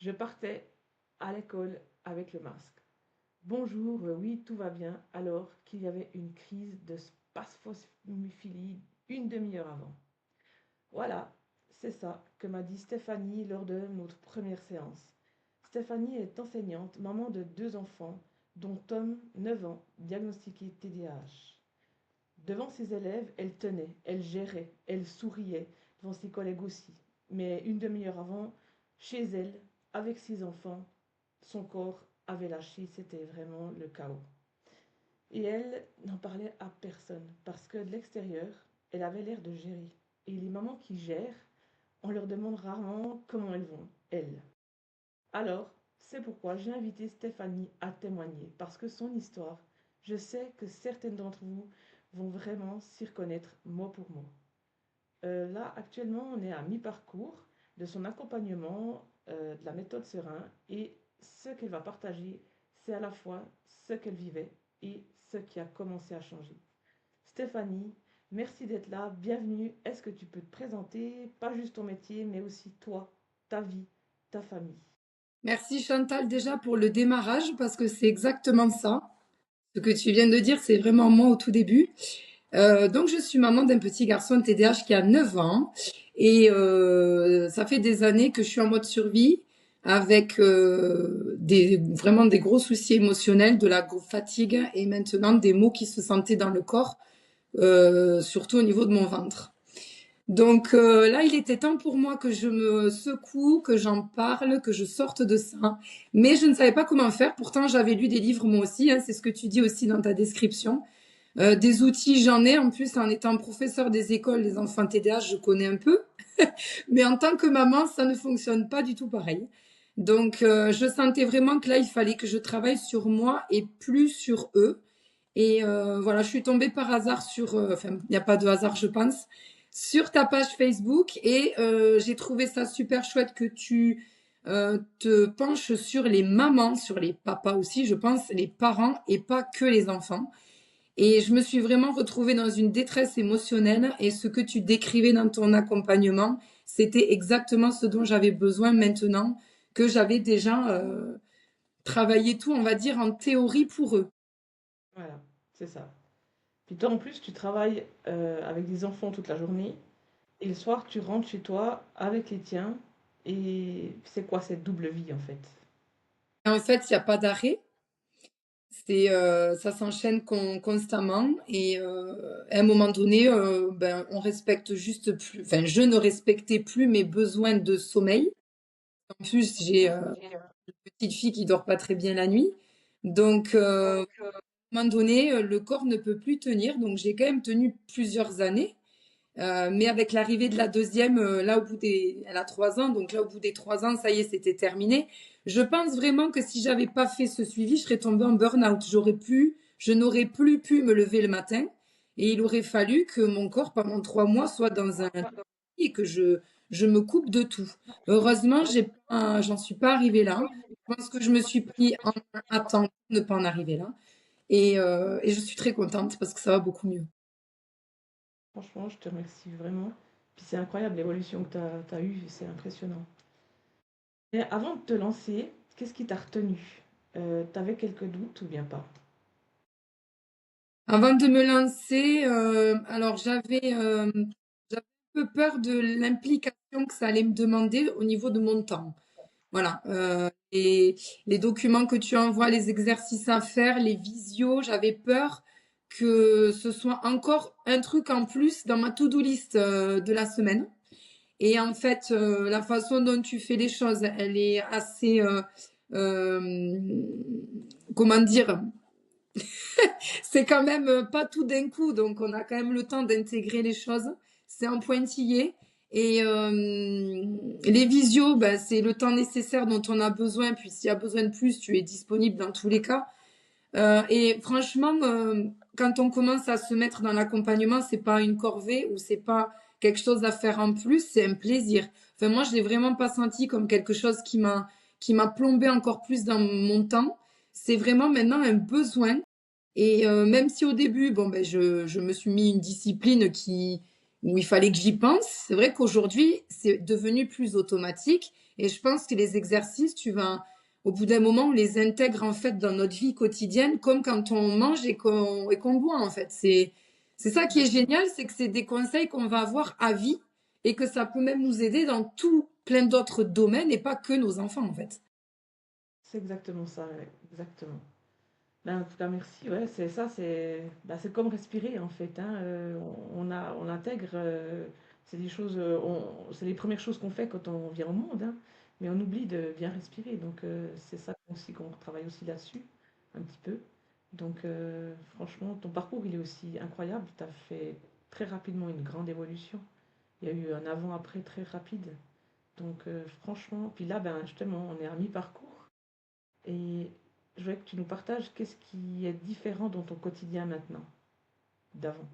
Je partais à l'école avec le masque. Bonjour, oui, tout va bien, alors qu'il y avait une crise de spasphosphilie une demi-heure avant. Voilà, c'est ça que m'a dit Stéphanie lors de notre première séance. Stéphanie est enseignante, maman de deux enfants, dont Tom, 9 ans, diagnostiqué TDAH. Devant ses élèves, elle tenait, elle gérait, elle souriait, devant ses collègues aussi. Mais une demi-heure avant, chez elle, avec ses enfants, son corps avait lâché, c'était vraiment le chaos. Et elle n'en parlait à personne, parce que de l'extérieur, elle avait l'air de gérer. Et les mamans qui gèrent, on leur demande rarement comment elles vont, elles. Alors, c'est pourquoi j'ai invité Stéphanie à témoigner, parce que son histoire, je sais que certaines d'entre vous vont vraiment s'y reconnaître mot pour mot. Là, actuellement, on est à mi-parcours de son accompagnement de la méthode Serein et ce qu'elle va partager, c'est à la fois ce qu'elle vivait et ce qui a commencé à changer. Stéphanie, merci d'être là, bienvenue. Est-ce que tu peux te présenter, pas juste ton métier, mais aussi toi, ta vie, ta famille? Merci Chantal déjà pour le démarrage parce que c'est exactement ça. Ce que tu viens de dire, c'est vraiment moi au tout début. Donc je suis maman d'un petit garçon TDAH qui a 9 ans et ça fait des années que je suis en mode survie avec vraiment des gros soucis émotionnels, de la fatigue et maintenant des maux qui se sentaient dans le corps, surtout au niveau de mon ventre. Donc là, il était temps pour moi que je me secoue, que j'en parle, que je sorte de ça. Mais je ne savais pas comment faire. Pourtant, j'avais lu des livres moi aussi, hein, c'est ce que tu dis aussi dans ta description. Des outils, j'en ai. En plus, en étant professeur des écoles, les enfants TDAH, je connais un peu. Mais en tant que maman, ça ne fonctionne pas du tout pareil. Donc, je sentais vraiment que là, il fallait que je travaille sur moi et plus sur eux. Et voilà, je suis tombée par hasard sur, enfin, il n'y a pas de hasard, je pense, sur ta page Facebook et j'ai trouvé ça super chouette que tu te penches sur les mamans, sur les papas aussi, je pense, les parents et pas que les enfants. Et je me suis vraiment retrouvée dans une détresse émotionnelle et ce que tu décrivais dans ton accompagnement, c'était exactement ce dont j'avais besoin maintenant que j'avais déjà travaillé tout, on va dire, en théorie pour eux. Voilà, c'est ça. Puis toi, en plus, tu travailles avec des enfants toute la journée et le soir, tu rentres chez toi avec les tiens. Et c'est quoi cette double vie en fait? Et en fait, il n'y a pas d'arrêt. C'est ça s'enchaîne constamment et à un moment donné, ben on respecte juste plus. Enfin, je ne respectais plus mes besoins de sommeil. En plus, j'ai une petite fille qui dort pas très bien la nuit, donc à un moment donné, le corps ne peut plus tenir. Donc j'ai quand même tenu plusieurs années. Mais avec l'arrivée de la deuxième, là au bout des, elle a 3 ans, donc là au bout des 3 ans, ça y est, c'était terminé. Je pense vraiment que si j'avais pas fait ce suivi, je serais tombée en burn-out. Je n'aurais plus pu me lever le matin, et il aurait fallu que mon corps pendant 3 mois soit dans un et que je me coupe de tout. Heureusement, j'en suis pas arrivée là. Je pense que je me suis pris en main à temps pour ne pas en arriver là, et je suis très contente parce que ça va beaucoup mieux. Franchement, je te remercie vraiment. Puis c'est incroyable l'évolution que tu as eue, c'est impressionnant. Et avant de te lancer, qu'est-ce qui t'a retenu? T'avais quelques doutes ou bien pas? Avant de me lancer, alors j'avais un peu peur de l'implication que ça allait me demander au niveau de mon temps. Voilà, et les documents que tu envoies, les exercices à faire, les visios, j'avais peur que ce soit encore un truc en plus dans ma to-do list de la semaine. Et en fait, la façon dont tu fais les choses, elle est assez, euh, comment dire, c'est quand même pas tout d'un coup, donc on a quand même le temps d'intégrer les choses. C'est en pointillé. Et les visios, ben, c'est le temps nécessaire dont on a besoin. Puis s'il y a besoin de plus, tu es disponible dans tous les cas. Et franchement, quand on commence à se mettre dans l'accompagnement, c'est pas une corvée ou c'est pas quelque chose à faire en plus, c'est un plaisir. Enfin, moi, je l'ai vraiment pas senti comme quelque chose qui m'a plombé encore plus dans mon temps. C'est vraiment maintenant un besoin et même si au début, bon, ben, je me suis mis une discipline où il fallait que j'y pense, c'est vrai qu'aujourd'hui, c'est devenu plus automatique Et je pense que les exercices, au bout d'un moment, on les intègre en fait dans notre vie quotidienne, comme quand on mange et qu'on boit en fait. C'est ça qui est Exactement. génial, c'est que c'est des conseils qu'on va avoir à vie et que ça peut même nous aider dans tout plein d'autres domaines et pas que nos enfants en fait. C'est exactement ça, ouais, exactement. Ben, en tout cas, merci. Ouais, c'est ça, c'est comme respirer en fait, hein. On intègre, c'est des choses, c'est les premières choses qu'on fait quand on vient au monde, hein, mais on oublie de bien respirer. Donc, c'est ça aussi qu'on travaille aussi là-dessus, un petit peu. Donc, franchement, ton parcours, il est aussi incroyable. Tu as fait très rapidement une grande évolution. Il y a eu un avant-après très rapide. Donc, franchement, puis là, ben, justement, on est à mi-parcours. Et je voudrais que tu nous partages qu'est-ce qui est différent dans ton quotidien maintenant, d'avant.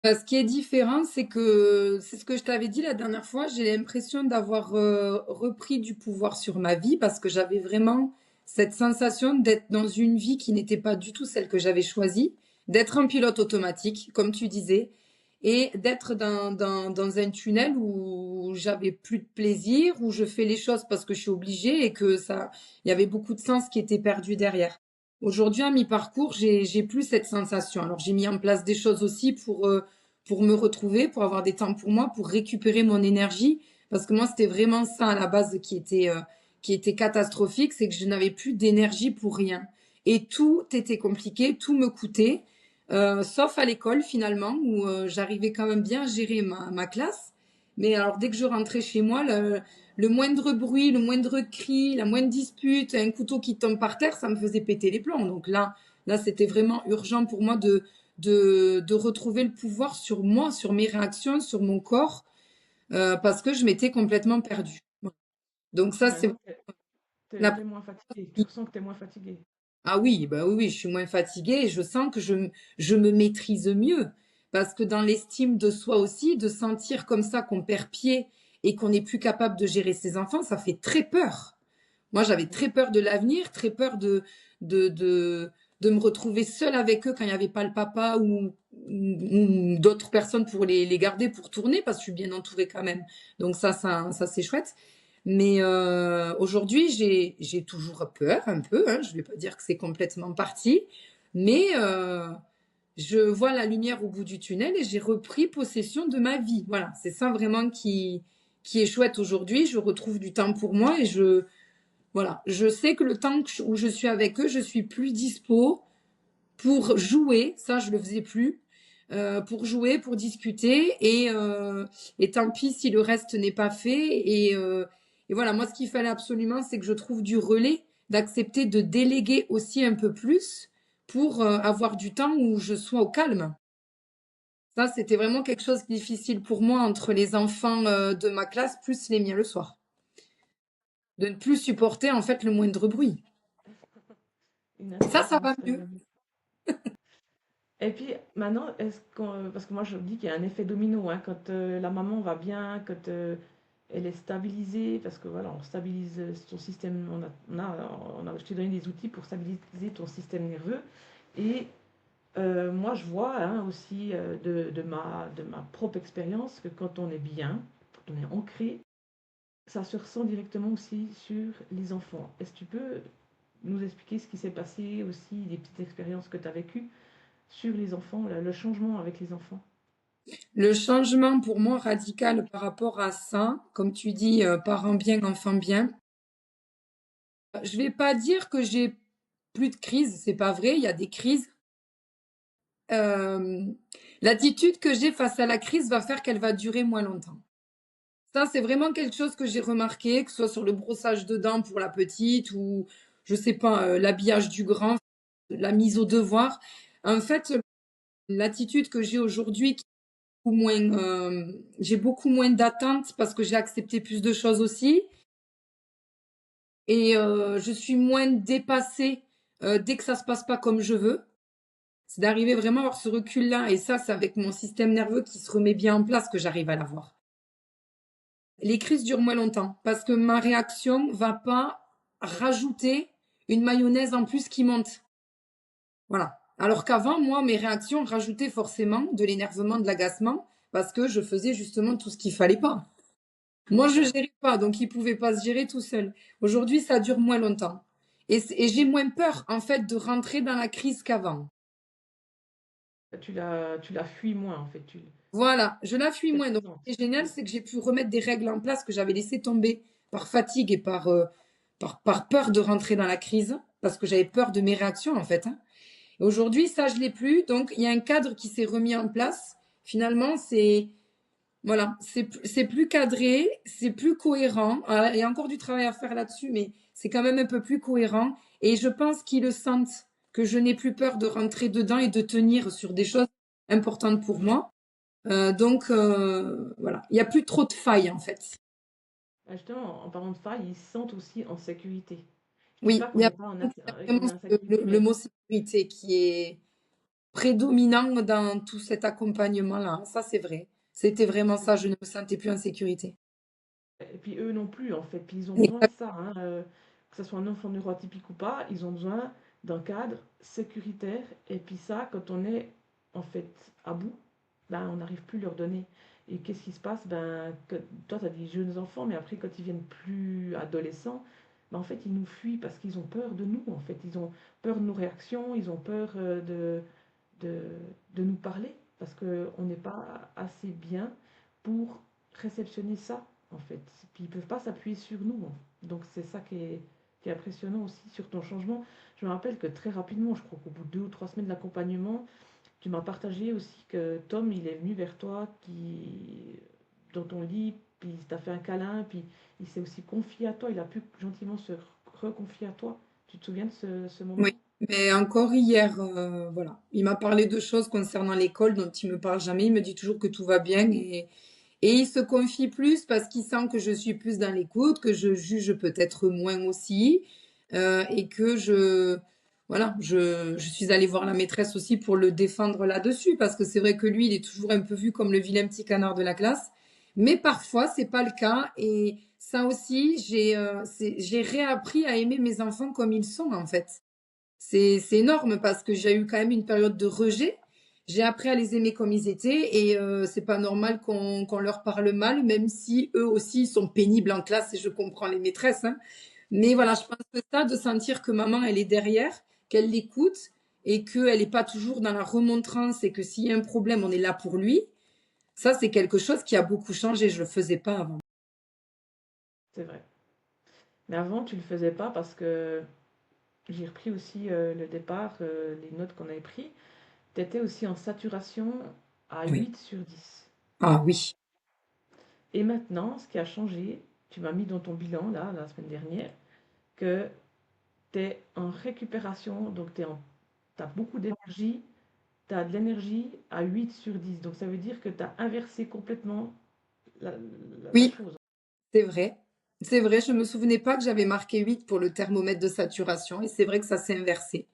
Ce qui est différent, c'est ce que je t'avais dit la dernière fois, j'ai l'impression d'avoir repris du pouvoir sur ma vie parce que j'avais vraiment cette sensation d'être dans une vie qui n'était pas du tout celle que j'avais choisie, d'être un pilote automatique, comme tu disais, et d'être dans un tunnel où j'avais plus de plaisir, où je fais les choses parce que je suis obligée et il y avait beaucoup de sens qui était perdu derrière. Aujourd'hui, à mi-parcours, j'ai plus cette sensation. Alors, j'ai mis en place des choses aussi pour me retrouver, pour avoir des temps pour moi, pour récupérer mon énergie. Parce que moi, c'était vraiment ça à la base qui était catastrophique, c'est que je n'avais plus d'énergie pour rien. Et tout était compliqué, tout me coûtait, sauf à l'école finalement, où j'arrivais quand même bien à gérer ma classe. Mais alors, dès que je rentrais chez moi, le moindre bruit, le moindre cri, la moindre dispute, un couteau qui tombe par terre, ça me faisait péter les plombs. Donc là, c'était vraiment urgent pour moi de retrouver le pouvoir sur moi, sur mes réactions, sur mon corps, parce que je m'étais complètement perdue. Voilà. Donc ça, c'est Maintenant, la t'es moins fatigué. Tu ressens que tu es moins fatigué. Ah oui, bah oui, oui, je suis moins fatiguée et je sens que je me maîtrise mieux. Parce que dans l'estime de soi aussi, de sentir comme ça qu'on perd pied et qu'on n'est plus capable de gérer ses enfants, ça fait très peur. Moi, j'avais Oui, très peur de l'avenir, très peur de, de, de me retrouver seule avec eux quand il n'y avait pas le papa ou d'autres personnes pour les garder, pour tourner, parce que je suis bien entourée quand même. Donc ça c'est chouette. Mais aujourd'hui, j'ai toujours peur un peu, hein, je vais pas dire que c'est complètement parti, mais je vois la lumière au bout du tunnel et j'ai repris possession de ma vie. Voilà, c'est ça vraiment qui est chouette aujourd'hui. Je retrouve du temps pour moi et voilà, je sais que le temps où je suis avec eux, je suis plus dispo pour jouer. Ça, je le faisais plus. Pour jouer, pour discuter et tant pis si le reste n'est pas fait et voilà, moi ce qu'il fallait absolument c'est que je trouve du relais, d'accepter de déléguer aussi un peu plus pour avoir du temps où je sois au calme. Ça, c'était vraiment quelque chose de difficile pour moi entre les enfants de ma classe plus les miens le soir. De ne plus supporter en fait le moindre bruit. une Ça interruption. va mieux. Et puis maintenant, parce que moi je dis qu'il y a un effet domino, hein, quand la maman va bien, quand elle est stabilisée, parce que voilà, on stabilise son système, je t'ai donné des outils pour stabiliser ton système nerveux. Et moi je vois hein, aussi de ma propre expérience que quand on est bien, quand on est ancré, ça se ressent directement aussi sur les enfants. Est-ce que tu peux nous expliquer ce qui s'est passé aussi, des petites expériences que tu as vécues sur les enfants, le changement avec les enfants? Le changement pour moi radical par rapport à ça, comme tu dis, parents bien, enfants bien. Je vais pas dire que j'ai plus de crise, c'est pas vrai, il y a des crises. Euh, L'attitude que j'ai face à la crise va faire qu'elle va durer moins longtemps. Ça, c'est vraiment quelque chose que j'ai remarqué, que ce soit sur le brossage de dents pour la petite ou, je sais pas, l'habillage du grand, la mise au devoir. En fait, l'attitude que j'ai aujourd'hui, j'ai beaucoup moins d'attentes parce que j'ai accepté plus de choses aussi et je suis moins dépassée dès que ça se passe pas comme je veux. C'est d'arriver vraiment à avoir ce recul-là et ça, c'est avec mon système nerveux qui se remet bien en place que j'arrive à l'avoir. Les crises durent moins longtemps parce que ma réaction va pas rajouter une mayonnaise en plus qui monte. Voilà. Alors qu'avant, moi, mes réactions rajoutaient forcément de l'énervement, de l'agacement parce que je faisais justement tout ce qu'il fallait pas. Moi, je gérais pas, donc il pouvait pas se gérer tout seul. Aujourd'hui, ça dure moins longtemps. Et j'ai moins peur, en fait, de rentrer dans la crise qu'avant. Tu la fuis moins, en fait. Voilà, je la fuis T'es moins. Donc, présente. ce qui est génial, c'est que j'ai pu remettre des règles en place que j'avais laissées tomber par fatigue et par peur de rentrer dans la crise, parce que j'avais peur de mes réactions, en fait, hein. Et aujourd'hui, ça, je l'ai plus. Donc, il y a un cadre qui s'est remis en place. Finalement, voilà, c'est plus cadré, c'est plus cohérent. Ah, il y a encore du travail à faire là-dessus, mais c'est quand même un peu plus cohérent. Et je pense qu'ils le sentent, que je n'ai plus peur de rentrer dedans et de tenir sur des choses importantes pour moi. Voilà, il n'y a plus trop de failles en fait. Bah, justement, en parlant de faille, ils se sentent aussi en sécurité. Je dis Oui, pas qu'on il y a n'est pas vraiment en le, insécurité, le mais mot sécurité qui est prédominant dans tout cet accompagnement-là. Ça, c'est vrai. C'était vraiment ça, je ne me sentais plus en sécurité. et puis eux non plus, en fait. Puis ils ont besoin de Exact. ça, hein, que ce soit un enfant neuroatypique ou pas, ils ont besoin d'un cadre sécuritaire. Et puis ça, quand on est en fait à bout, ben, on n'arrive plus à leur donner. Et qu'est-ce qui se passe? Ben, toi, tu as des jeunes enfants, mais après, quand ils viennent plus adolescents, ben, en fait, ils nous fuient parce qu'ils ont peur de nous, en fait. Ils ont peur de nos réactions, ils ont peur de, de nous parler parce qu'on n'est pas assez bien pour réceptionner ça, en fait. Puis ils ne peuvent pas s'appuyer sur nous, hein. Donc c'est ça qui est impressionnant aussi sur ton changement. Je me rappelle que très rapidement, je crois qu'au bout de 2 ou 3 semaines d'accompagnement, tu m'as partagé aussi que Tom, il est venu vers toi dans ton lit, puis il t'a fait un câlin, puis il s'est aussi confié à toi, il a pu gentiment se reconfier à toi. Tu te souviens de ce Oui, moment? mais encore hier, voilà, il m'a parlé de choses concernant l'école dont il me parle jamais. Il me dit toujours que tout va bien et il se confie plus parce qu'il sent que je suis plus dans l'écoute, que je juge peut-être moins aussi, et que voilà, je suis allée voir la maîtresse aussi pour le défendre là-dessus parce que c'est vrai que lui, il est toujours un peu vu comme le vilain petit canard de la classe, mais parfois c'est pas le cas et ça aussi, j'ai réappris à aimer mes enfants comme ils sont en fait. C'est énorme parce que j'ai eu quand même une période de rejet. J'ai appris à les aimer comme ils étaient et c'est pas normal qu'on leur parle mal, même si eux aussi sont pénibles en classe et je comprends les maîtresses, hein. Mais voilà, je pense que ça, de sentir que maman, elle est derrière, qu'elle l'écoute et qu'elle n'est pas toujours dans la remontrance et que s'il y a un problème, on est là pour lui, ça, c'est quelque chose qui a beaucoup changé. Je le faisais pas avant. C'est vrai. Mais avant, tu le faisais pas parce que j'ai repris aussi le départ, les notes qu'on avait pris. Tu étais aussi en saturation à Oui. 8/10. Ah oui. Et maintenant, ce qui a changé, tu m'as mis dans ton bilan, là, la semaine dernière, que tu es en récupération, donc tu as beaucoup d'énergie, tu as de l'énergie à 8/10. Donc ça veut dire que tu as inversé complètement la Oui, chose. c'est vrai. C'est vrai, je me souvenais pas que j'avais marqué 8 pour le thermomètre de saturation et c'est vrai que ça s'est inversé.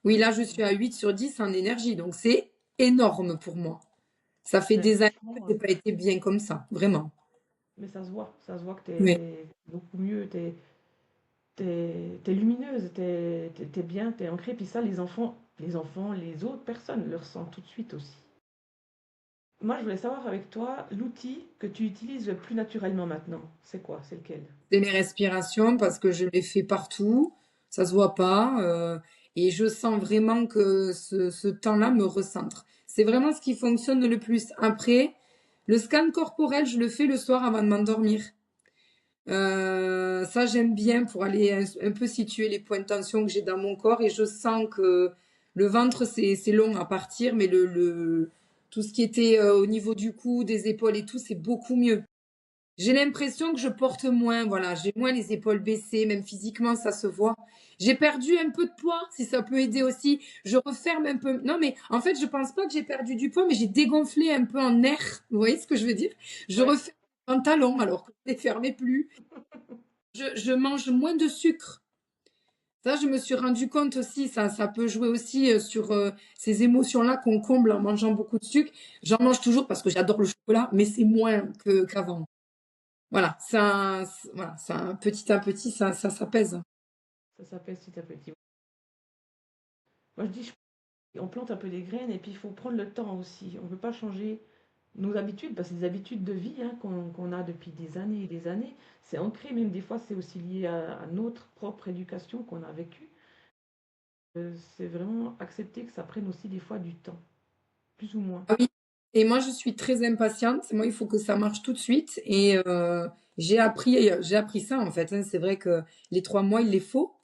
Oui, là, je suis à 8/10 en énergie, donc c'est énorme pour moi. Ça fait Mais des années que franchement, j'ai pas été bien comme ça, vraiment. mais ça se voit que tu Oui. es beaucoup mieux, t'es lumineuse, t'es bien, t'es ancrée. Puis ça, les autres personnes le ressentent tout de suite aussi. Moi, je voulais savoir avec toi, l'outil que tu utilises le plus naturellement maintenant, c'est quoi? C'est lequel? C'est les respirations parce que je les fais partout, ça se voit pas, et je sens vraiment que ce temps-là me recentre. C'est vraiment ce qui fonctionne le plus. Après, le scan corporel, je le fais le soir avant de m'endormir. Ça, j'aime bien pour aller un peu situer les points de tension que j'ai dans mon corps et je sens que le ventre, c'est long à partir, mais tout ce qui était au niveau du cou, des épaules et tout, c'est beaucoup mieux. J'ai l'impression que je porte moins, voilà, j'ai moins les épaules baissées, même physiquement, ça se voit. J'ai perdu un peu de poids, si ça peut aider aussi. Je referme un peu. Non, mais en fait, je pense pas que j'ai perdu du poids, mais j'ai dégonflé un peu en air. Vous voyez ce que je veux dire? Je Ouais. referme les pantalons alors que je les fermais plus. Je mange moins de sucre. Ça, je me suis rendu compte aussi, ça peut jouer aussi sur ces émotions-là qu'on comble en mangeant beaucoup de sucre. J'en mange toujours parce que j'adore le chocolat, mais c'est moins qu'avant. Voilà, voilà, ça, petit à petit, ça s'apaise. Ça s'appelle petit à petit. Moi, je dis, on plante un peu des graines et puis il faut prendre le temps aussi. On ne peut pas changer nos habitudes, parce que c'est des habitudes de vie hein, qu'on a depuis des années et des années. C'est ancré, même des fois, c'est aussi lié à notre propre éducation qu'on a vécue. C'est vraiment accepter que ça prenne aussi des fois du temps, plus ou moins. Ah oui. Et moi, je suis très impatiente. Moi, il faut que ça marche tout de suite. Et j'ai appris ça en fait, hein. C'est vrai que les 3 mois, il les faut.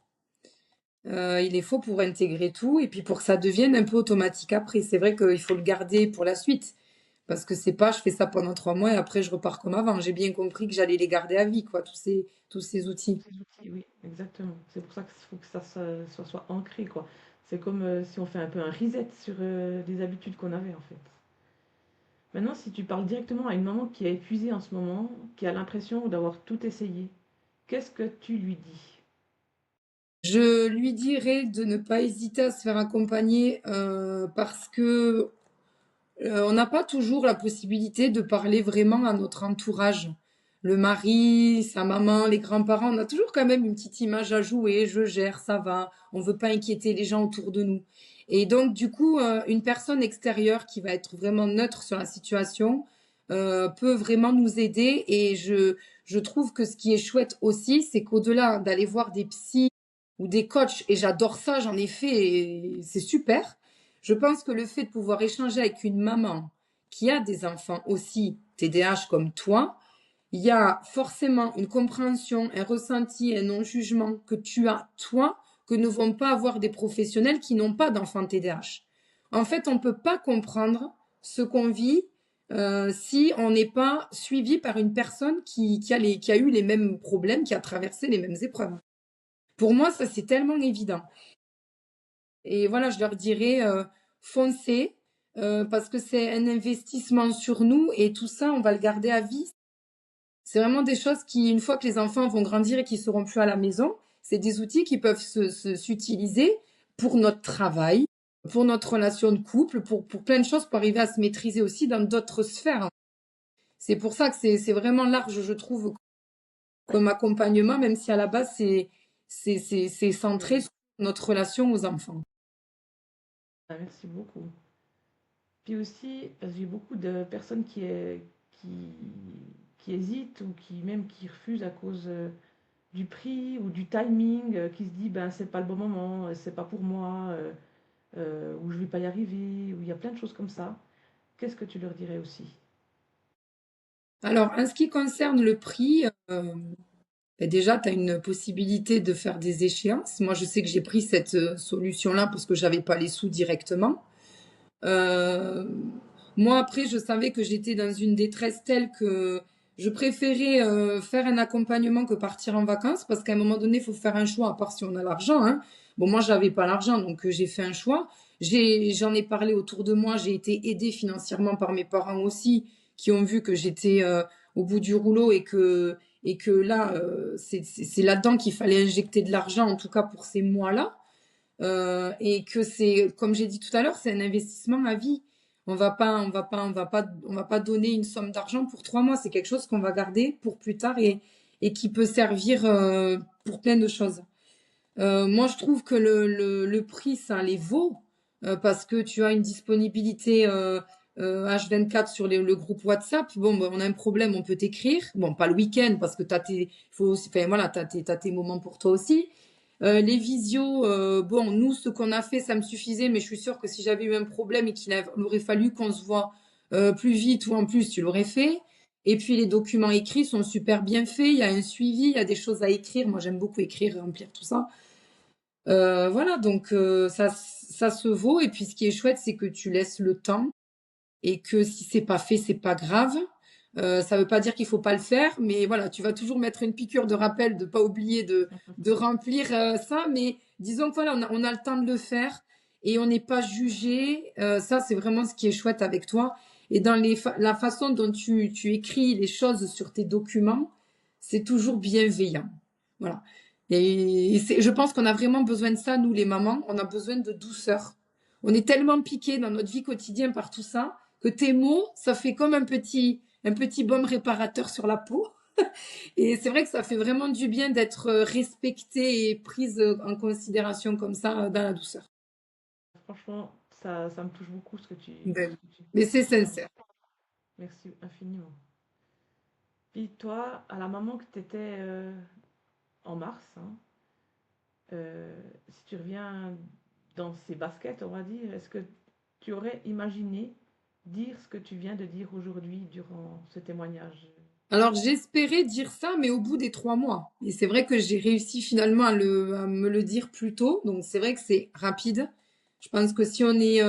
Il les faut pour intégrer tout et puis pour que ça devienne un peu automatique après. C'est vrai qu'il faut le garder pour la suite. Parce que c'est pas, je fais ça pendant 3 mois et après je repars comme avant. J'ai bien compris que j'allais les garder à vie, quoi, tous ces outils. Ces outils, oui, exactement. C'est pour ça qu'il faut que ça soit ancré, quoi. C'est comme si on fait un peu un reset sur des habitudes qu'on avait, en fait. Maintenant, si tu parles directement à une maman qui est épuisée en ce moment, qui a l'impression d'avoir tout essayé, qu'est-ce que tu lui dis? Je lui dirais de ne pas hésiter à se faire accompagner parce que on n'a pas toujours la possibilité de parler vraiment à notre entourage. Le mari, sa maman, les grands-parents, on a toujours quand même une petite image à jouer. Je gère, ça va. On veut pas inquiéter les gens autour de nous. Et donc, du coup, une personne extérieure qui va être vraiment neutre sur la situation peut vraiment nous aider. Et je trouve que ce qui est chouette aussi, c'est qu'au-delà d'aller voir des psys ou des coachs, et j'adore ça, j'en ai fait, et c'est super. Je pense que le fait de pouvoir échanger avec une maman qui a des enfants aussi TDAH comme toi, il y a forcément une compréhension, un ressenti, un non-jugement que tu as toi, que ne vont pas avoir des professionnels qui n'ont pas d'enfants TDAH. En fait, on ne peut pas comprendre ce qu'on vit si on n'est pas suivi par une personne qui a eu les mêmes problèmes, qui a traversé les mêmes épreuves. Pour moi, ça, c'est tellement évident. Et voilà, je leur dirais, foncez, parce que c'est un investissement sur nous et tout ça, on va le garder à vie. C'est vraiment des choses qui, une fois que les enfants vont grandir et qu'ils seront plus à la maison, c'est des outils qui peuvent s'utiliser pour notre travail, pour notre relation de couple, pour plein de choses, pour arriver à se maîtriser aussi dans d'autres sphères. C'est pour ça que c'est vraiment large, je trouve, comme accompagnement, même si à la base, c'est centré Oui. sur notre relation aux enfants. Ah, merci beaucoup. Puis aussi, parce que j'ai beaucoup de personnes qui, qui hésitent ou qui même qui refusent à cause du prix ou du timing, qui se dit ben c'est pas le bon moment, c'est pas pour moi, ou je vais pas y arriver, ou il y a plein de choses comme ça. Qu'est-ce que tu leur dirais aussi? Alors, en ce qui concerne le prix, ben déjà, tu as une possibilité de faire des échéances. Moi, je sais que j'ai pris cette solution-là parce que j'avais pas les sous directement. Euh, Moi, après, je savais que j'étais dans une détresse telle que je préférais faire un accompagnement que partir en vacances parce qu'à un moment donné, il faut faire un choix, à part si on a l'argent, hein. Bon, moi, j'avais pas l'argent, donc j'ai fait un choix. J'en ai parlé autour de moi. J'ai été aidée financièrement par mes parents aussi, qui ont vu que j'étais au bout du rouleau et que là, c'est là-dedans qu'il fallait injecter de l'argent, en tout cas pour ces mois-là. Et que c'est, comme j'ai dit tout à l'heure, c'est un investissement à vie. On va pas donner une somme d'argent pour 3 mois. C'est quelque chose qu'on va garder pour plus tard et qui peut servir pour plein de choses. Moi, je trouve que le prix, ça les vaut parce que tu as une disponibilité H24 sur le groupe WhatsApp. Bon, ben, on a un problème, on peut t'écrire. Bon, pas le week-end parce que faut aussi, enfin voilà, t'as tes moments pour toi aussi. Les visios, bon, nous, ce qu'on a fait, ça me suffisait, mais je suis sûre que si j'avais eu un problème et il aurait fallu qu'on se voit plus vite ou en plus, tu l'aurais fait. Et puis les documents écrits sont super bien faits, il y a un suivi, il y a des choses à écrire. Moi, j'aime beaucoup écrire, remplir tout ça. Voilà, donc ça se vaut. Et puis ce qui est chouette, c'est que tu laisses le temps et que si c'est pas fait, c'est pas grave. Ça veut pas dire qu'il faut pas le faire, mais voilà, tu vas toujours mettre une piqûre de rappel de pas oublier de remplir ça. Mais disons que voilà, on a le temps de le faire et on n'est pas jugé. Ça, c'est vraiment ce qui est chouette avec toi. Et dans la façon dont tu écris les choses sur tes documents, c'est toujours bienveillant. Voilà. Je pense qu'on a vraiment besoin de ça, nous les mamans. On a besoin de douceur. On est tellement piqué dans notre vie quotidienne par tout ça que tes mots, ça fait comme un petit baume réparateur sur la peau. Et c'est vrai que ça fait vraiment du bien d'être respectée et prise en considération comme ça dans la douceur. Franchement, ça me touche beaucoup ce que tu, Ben, ce que tu dis. mais c'est Vraiment. sincère. Merci infiniment. Puis toi, à la maman que tu étais en mars, hein, si tu reviens dans ces baskets, on va dire, est-ce que tu aurais imaginé dire ce que tu viens de dire aujourd'hui durant ce témoignage? Alors j'espérais dire ça, mais au bout des 3 mois. Et c'est vrai que j'ai réussi finalement à me le dire plus tôt. Donc c'est vrai que c'est rapide. Je pense que si on est,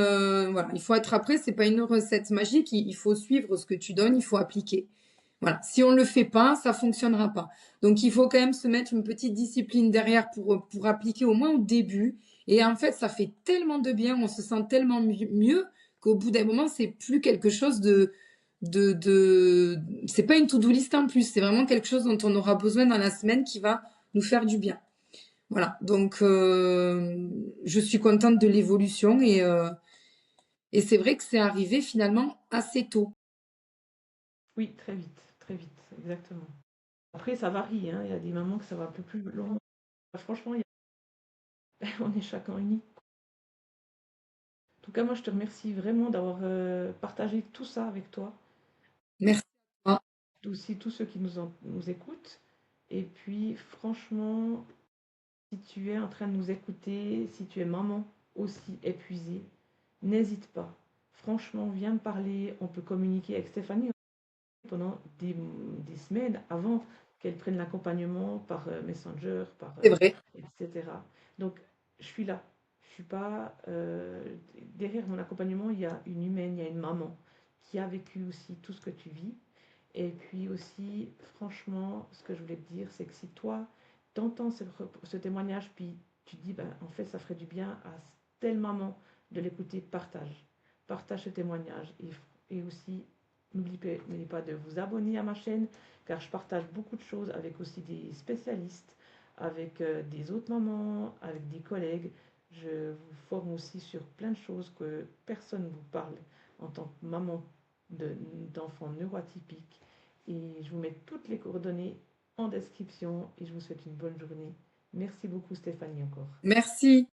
voilà, il faut être après. C'est pas une recette magique. Il faut suivre ce que tu donnes. Il faut appliquer. Voilà. Si on le fait pas, ça fonctionnera pas. Donc il faut quand même se mettre une petite discipline derrière pour appliquer au moins au début. Et en fait, ça fait tellement de bien. On se sent tellement mieux qu'au bout d'un moment, c'est plus quelque chose de c'est pas une to-do list en plus, c'est vraiment quelque chose dont on aura besoin dans la semaine qui va nous faire du bien. Voilà, donc je suis contente de l'évolution et c'est vrai que c'est arrivé finalement assez tôt. Oui, très vite, exactement. Après, ça varie, hein. Il y a des mamans que ça va un peu plus long. Franchement, on est chacun unique. En tout cas, moi, je te remercie vraiment d'avoir partagé tout ça avec toi. Merci à toi. Aussi tous ceux qui nous écoutent. Et puis, franchement, si tu es en train de nous écouter, si tu es maman aussi épuisée, n'hésite pas. Franchement, viens me parler. On peut communiquer avec Stéphanie pendant des semaines avant qu'elle prenne l'accompagnement par Messenger, C'est vrai. etc. Donc, je suis là. Je suis pas. Derrière mon accompagnement, il y a une humaine, il y a une maman qui a vécu aussi tout ce que tu vis. Et puis aussi, franchement, ce que je voulais te dire, c'est que si toi, tu entends ce témoignage, puis tu te dis, ben, en fait, ça ferait du bien à telle maman de l'écouter, partage. Partage ce témoignage. Et aussi, n'oubliez pas de vous abonner à ma chaîne, car je partage beaucoup de choses avec aussi des spécialistes, avec des autres mamans, avec des collègues. Je vous forme aussi sur plein de choses que personne ne vous parle en tant que maman d'enfants neuroatypiques. Et je vous mets toutes les coordonnées en description et je vous souhaite une bonne journée. Merci beaucoup Stéphanie encore. Merci.